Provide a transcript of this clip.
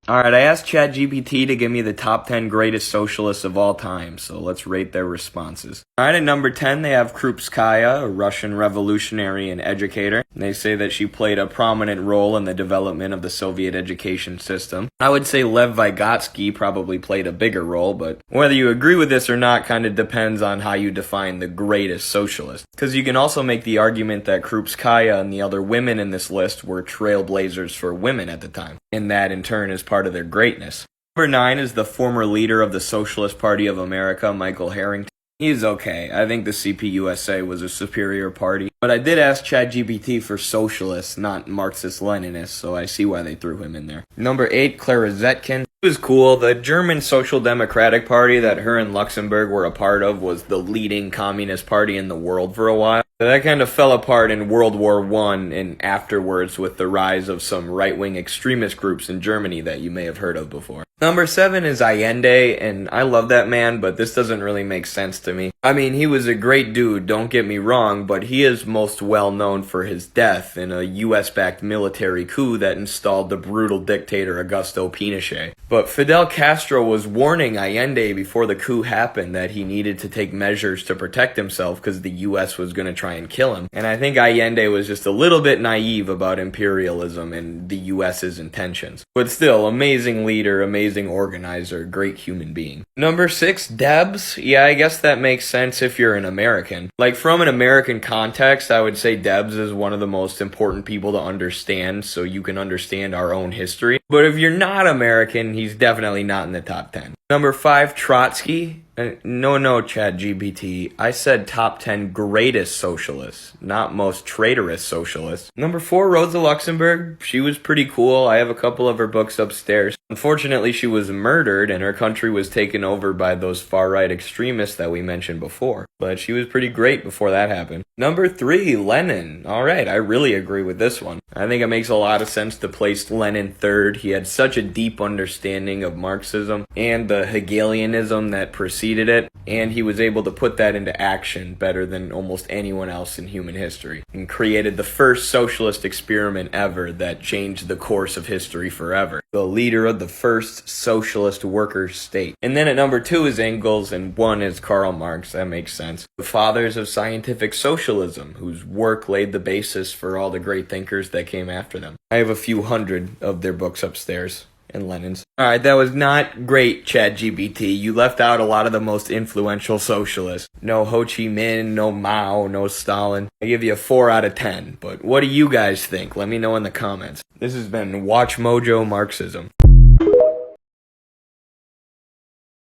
Alright, I asked ChatGPT to give me the top 10 greatest socialists of all time, so let's rate their responses. Alright, at number 10 they have Krupskaya, a Russian revolutionary and educator. They say that she played a prominent role in the development of the Soviet education system. I would say Lev Vygotsky probably played a bigger role, but whether you agree with this or not kind of depends on how you define the greatest socialist. Because you can also make the argument that Krupskaya and the other women in this list were trailblazers for women at the time, and that in turn is part of their greatness. Number 9 is the former leader of the Socialist Party of America, Michael Harrington. He's okay. I think the CPUSA was a superior party. But I did ask ChatGPT for socialists, not Marxist-Leninists, so I see why they threw him in there. Number 8, Clara Zetkin. He was cool. The German Social Democratic Party that her and Luxembourg were a part of was the leading communist party in the world for a while. But that kind of fell apart in World War I and afterwards with the rise of some right-wing extremist groups in Germany that you may have heard of before. Number 7 is Allende, and I love that man, but this doesn't really make sense to me. I mean, he was a great dude, don't get me wrong, but he is most well known for his death in a US-backed military coup that installed the brutal dictator Augusto Pinochet. But Fidel Castro was warning Allende before the coup happened that he needed to take measures to protect himself because the US was going to try and kill him. And I think Allende was just a little bit naive about imperialism and the US's intentions. But still, amazing leader, amazing organizer, great human being. Number 6, Debs. Yeah, I guess that makes sense if you're an American. Like, from an American context, I would say Debs is one of the most important people to understand so you can understand our own history. But if you're not American, he's definitely not in the top 10. Number 5, Trotsky. No, ChatGPT. I said top 10 greatest socialists, not most traitorous socialists. Number 4, Rosa Luxemburg. She was pretty cool. I have a couple of her books upstairs. Unfortunately, she was murdered and her country was taken over by those far-right extremists that we mentioned before. But she was pretty great before that happened. Number 3, Lenin. Alright, I really agree with this one. I think it makes a lot of sense to place Lenin third. He had such a deep understanding of Marxism and the Hegelianism that preceded it, and he was able to put that into action better than almost anyone else in human history, and created the first socialist experiment ever that changed the course of history forever. The leader of the first socialist worker state. And then at number 2 is Engels, and 1 is Karl Marx. That makes sense. The fathers of scientific socialism, whose work laid the basis for all the great thinkers that came after them. I have a few hundred of their books upstairs. And Lenin's. Alright, that was not great, ChatGPT. You left out a lot of the most influential socialists. No Ho Chi Minh, no Mao, no Stalin. I give you a 4 out of 10. But what do you guys think? Let me know in the comments. This has been Watch Mojo Marxism.